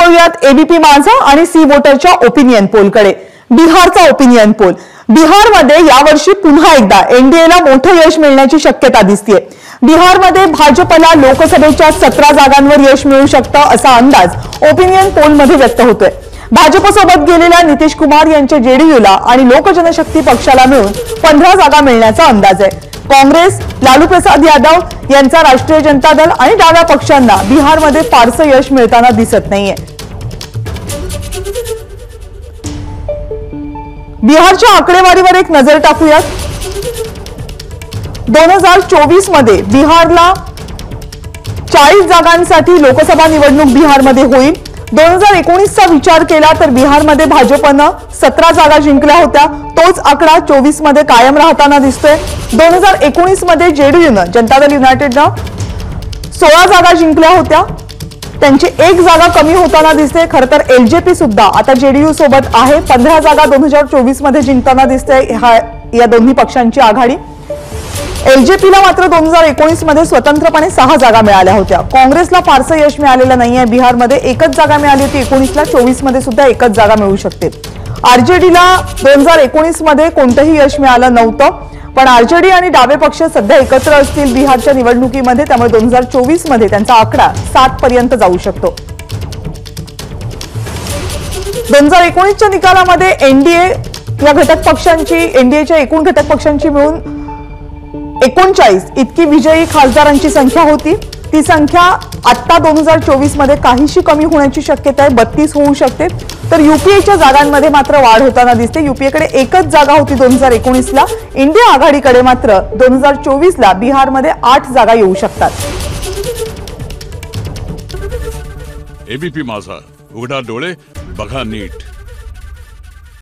वळूयात एबीपी माझा आणि सी वोटरच्या ओपिनियन पोलकडे। बिहारचा ओपिनियन पोल। बिहारमध्ये यावर्षी पुन्हा एकदा एनडीएला मोठं यश मिळण्याची शक्यता दिसतेय। बिहारमध्ये भाजपला लोकसभेच्या 17 जागांवर यश मिळू शकतं असा अंदाज ओपिनियन पोलमध्ये व्यक्त होतोय। भाजपसोबत गेलेल्या नितीश कुमार यांच्या जेडीयूला आणि लोक जनशक्ती पक्षाला मिळून 15 जागा मिळण्याचा अंदाज आहे। काँग्रेस, लालू प्रसाद यादव यांचा राष्ट्रीय जनता दल आणि डाव्या पक्षांना बिहारमध्ये फारसं यश मिळताना दिसत नाहीये। बिहारच्या आकडेवारीवर एक नजर टाकूयात। 2024 मध्ये बिहारला 40 जागांसाठी लोकसभा निवडणूक बिहारमध्ये होईल। 2019 चा विचार केला तर बिहारमध्ये भाजपनं 17 जागा जिंकल्या होत्या। तोच आकडा 24 मध्ये कायम राहताना दिसतोय। 2019 मध्ये जेडीयूनं, जनता दल युनायटेडनं 16 जागा जिंकल्या होत्या। त्यांची एक जागा कमी होताना दिसते। खरं तर एलजेपी सुद्धा आता जेडीयू सोबत आहे। 15 जागा 2024 मध्ये जिंकताना दिसते या दोन्ही पक्षांची आघाडी। एलजेपीला मात्र 2019 मध्ये स्वतंत्रपणे 6 जागा मिळाल्या होत्या। काँग्रेसला फारसं यश मिळालेलं नाहीये। बिहारमध्ये एकच जागा मिळाली होती 19 ला, 24 मध्ये सुद्धा एकच जागा मिळू शकते। आरजेडीला 2019 मध्ये कोणतंही यश मिळालं नव्हतं, पण आरजेडी आणि डावे पक्ष सध्या एकत्र असतील बिहारच्या निवडणुकीमध्ये, त्यामुळे 2024 मध्ये त्यांचा आकडा 7 पर्यंत जाऊ शकतो। 2019 च्या निकालामध्ये एनडीए या घटक पक्षांची, एनडीएच्या एकूण घटक पक्षांची मिळून 39 इतकी विजयी खासदारांची संख्या होती। ती संख्या आता 2024 मध्ये काहीशी कमी होण्याची शक्यता आहे, 32 होऊ शकते। तर यूपीएच्या जागांमध्ये मात्र वाढ होताना दिसते। यूपीएकडे एकच जागा होती 2019 ला। इंडिया आघाडीकडे मात्र 2024 ला बिहारमध्ये 8 जागा येऊ शकतात। एबीपी माझा, उघडा डोळे बघा नीट।